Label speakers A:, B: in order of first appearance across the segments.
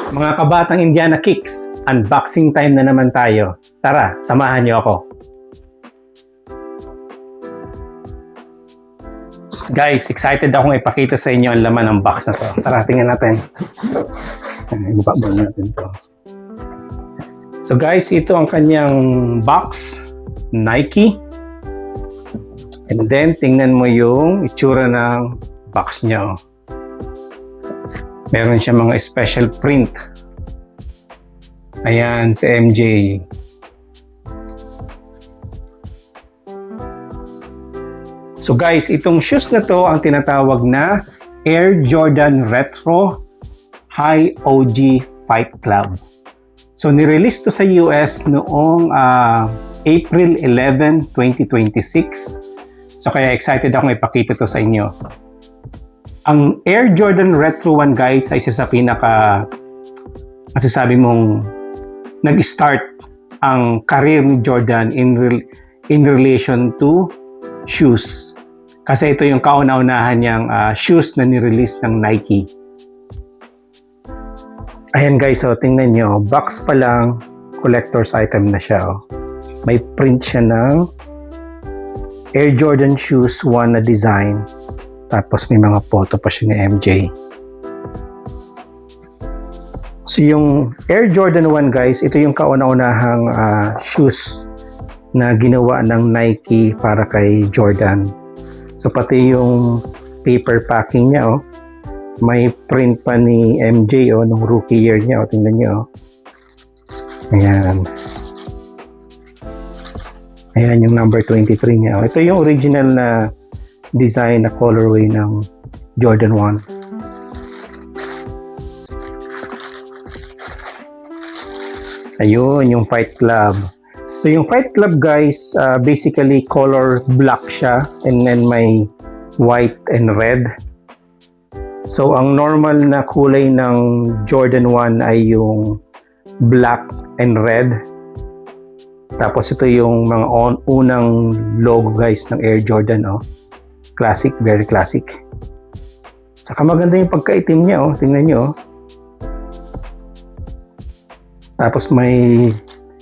A: Mga kabatang Indiana Kicks, unboxing time na naman tayo. Tara, samahan niyo ako. Guys, excited akong ipakita sa inyo ang laman ng box na to. Tara, tingnan natin. Ibaba natin to. So guys, ito ang kanyang box, Nike. And then, tingnan mo yung itsura ng box niya. Meron siya mga special print. Ayan, si MJ. So guys, itong shoes na to ang tinatawag na Air Jordan Retro High OG Fight Club. So nirelease to sa US noong April 11, 2026. So kaya excited akong ipakita to sa inyo. Ang Air Jordan Retro 1 guys ay isa sa pinaka masasabi mong nag-start ang career ni Jordan in relation to shoes. Kasi ito yung kauna-unahan niyang shoes na ni-release ng Nike. Ayan guys, so tingnan nyo, box pa lang, collector's item na siya. Oh. May print siya ng Air Jordan Shoes 1 na design. Tapos may mga photo pa siya ni MJ. So yung Air Jordan 1 guys, ito yung kauna-unahang shoes na ginawa ng Nike para kay Jordan. So pati yung paper packing niya, oh, may print pa ni MJ nung rookie year niya. Tingnan niyo. Ayan. Ayan yung number 23 niya. Ito yung original na design na colorway ng Jordan 1. Ayun, yung Fight Club. So yung Fight Club guys, basically color black siya and then may white and red. So ang normal na kulay ng Jordan 1 ay yung black and red. Tapos ito yung mga unang logo guys ng Air Jordan. Classic, very classic. Saka maganda yung pagkaitim niya. Tingnan nyo. Tapos may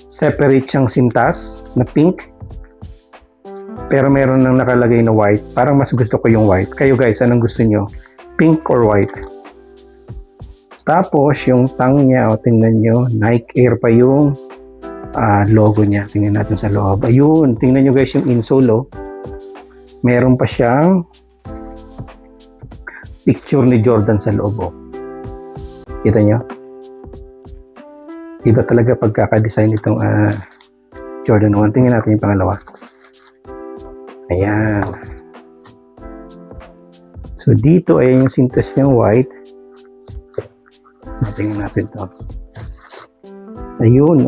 A: separate siyang sintas na pink. Pero meron nang nakalagay na white. Parang mas gusto ko yung white. Kayo guys, anong gusto nyo? Pink or white? Tapos yung tang niya, tingnan nyo. Nike Air pa yung logo niya. Tingnan natin sa loob. Ayun, tingnan nyo guys yung insole. Meron pa siyang picture ni Jordan sa loob. Kita nyo? Iba talaga pagkaka-design itong Jordan 1. Tingnan natin yung pangalawa. Ayan. So dito ay yung sintas niyang white. Tingnan natin to. Ayun,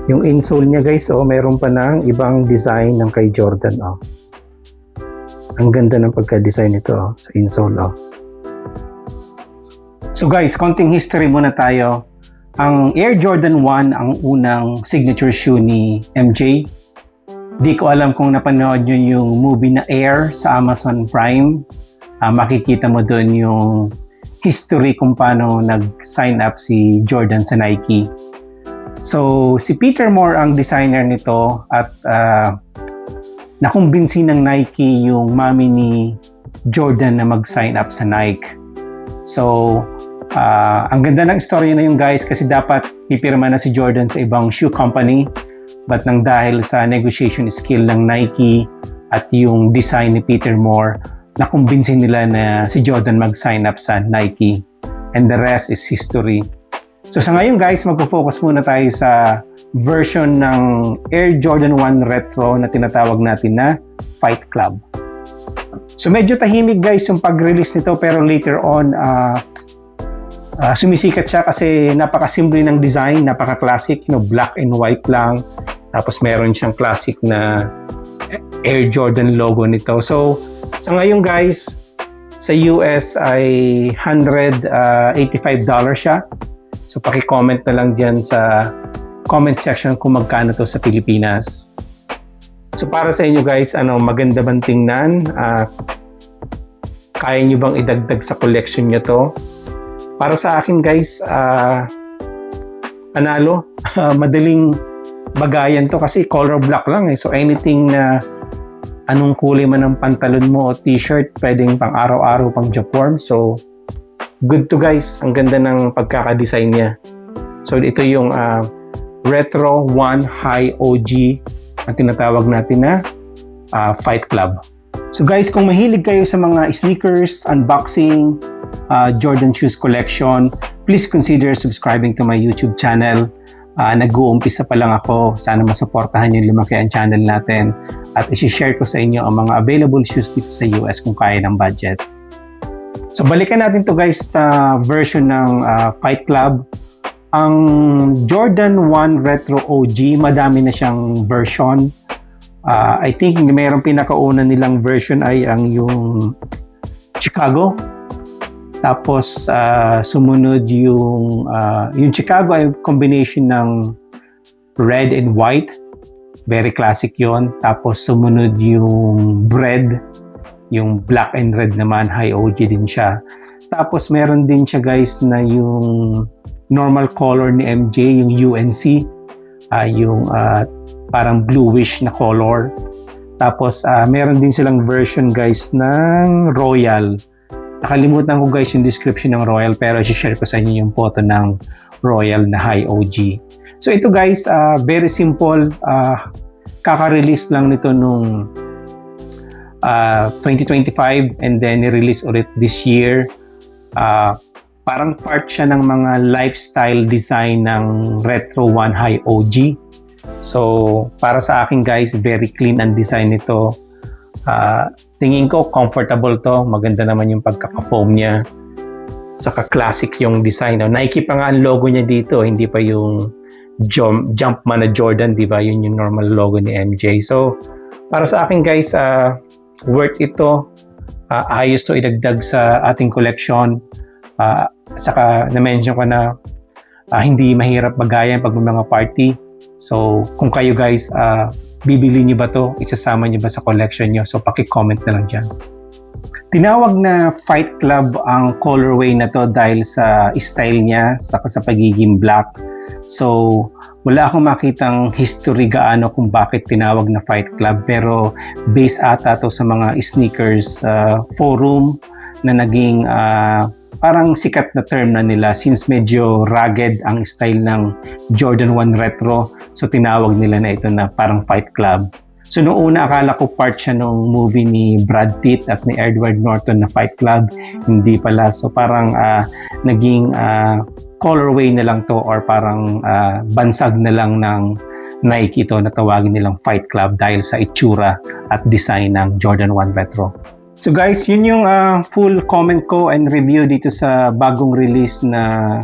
A: yung insole niya guys, meron pa ng ibang design ng kay Jordan, Ang ganda ng pagka-design nito, sa insole, So guys, konting history muna tayo. Ang Air Jordan 1 ang unang signature shoe ni MJ. Di ko alam kung napanood nyo yung movie na Air sa Amazon Prime. Makikita mo doon yung history kung paano nag-sign up si Jordan sa Nike. So, si Peter Moore ang designer nito at nakumbinsi ng Nike yung mami ni Jordan na mag-sign up sa Nike. So, ang ganda ng istorya na yung guys kasi dapat pipirma na si Jordan sa ibang shoe company but nang dahil sa negotiation skill ng Nike at yung design ni Peter Moore, nakumbinsi nila na si Jordan mag-sign up sa Nike and the rest is history. So sa ngayon guys, magpo-focus muna tayo sa version ng Air Jordan 1 Retro na tinatawag natin na Fight Club. So medyo tahimik guys yung pag-release nito pero later on sumisikat siya kasi napakasimple ng design, napaka-classic, black and white lang. Tapos meron siyang classic na Air Jordan logo nito. So sa ngayon guys, sa US ay $185 siya. So paki-comment na lang dyan sa comment section kung magkano to sa Pilipinas. So para sa inyo guys, maganda bang tingnan? Kaya nyo bang idagdag sa collection nyo to? para sa akin guys, panalo. Madaling bagayan to kasi color black lang eh. So anything na anong kulay man ng pantalon mo o t-shirt, pwedeng pang araw-araw, pang job form. So good to guys. Ang ganda ng pagkakadesign niya. So ito yung Retro One High OG ang tinatawag natin na Fight Club. So guys, kung mahilig kayo sa mga sneakers, unboxing, Jordan shoes collection, please consider subscribing to my YouTube channel. Nag-uumpisa pa lang ako. Sana masuportahan yung lumaki ang channel natin at isi-share ko sa inyo ang mga available shoes dito sa US kung kaya ng budget. So balikan natin to guys na version ng Fight Club. Ang Jordan 1 Retro OG, madami na siyang version. I think mayroong pinakauna nilang version ay ang yung Chicago. Tapos sumunod yung Chicago ay combination ng red and white. Very classic yon. Tapos sumunod yung Bread, yung black and red naman, high OG din siya. Tapos meron din siya guys na yung normal color ni MJ, yung UNC, yung parang bluish na color. Tapos meron din silang version guys ng Royal. Nakalimutan ko guys yung description ng Royal pero i-share ko sa inyo yung photo ng Royal na high OG. So ito guys, very simple. Kaka-release lang nito nung 2025 and then ni-release ulit this year. Parang part siya ng mga lifestyle design ng Retro One High OG. So para sa akin guys, very clean ang design nito. Tingin ko comfortable to, maganda naman yung pagkaka-foam niya, saka classic yung design. Nike pa nga ang logo niya dito, hindi pa yung Jumpman na Jordan, di ba? Yun yung normal logo ni MJ. So para sa akin guys, worth ito. Ayos to idagdag sa ating collection. Saka na-mention ko na hindi mahirap bagayan pag may mga party. So kung kayo guys, bibili niyo ba to? Isasama niyo ba sa collection niyo? So paki-comment na lang dyan. Tinawag na Fight Club ang colorway na to dahil sa style niya, saka sa pagiging black. So wala akong makitang history gaano kung bakit tinawag na Fight Club, pero based ata to sa mga sneakers forum na naging parang sikat na term na nila since medyo rugged ang style ng Jordan 1 Retro. So tinawag nila na ito na parang Fight Club. So noong una akala ko part siya nung movie ni Brad Pitt at ni Edward Norton na Fight Club. Hindi pala. So parang naging colorway na lang to or parang bansag na lang ng Nike ito na tawagin nilang Fight Club dahil sa itsura at design ng Jordan 1 Retro. So guys, yun yung full comment ko and review dito sa bagong release na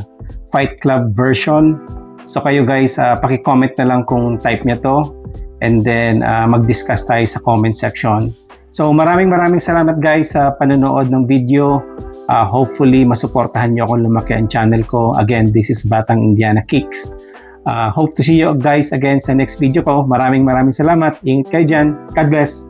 A: Fight Club version. So kayo guys, paki-comment na lang kung type niya to and then mag-discuss tayo sa comment section. So maraming salamat guys sa panonood ng video. Hopefully masuportahan niyo akong lumaki ang channel ko. Again, this is Batang Indiana Kicks. Hope to see you guys again sa next video ko. Maraming salamat. Ingat kayo dyan. God bless.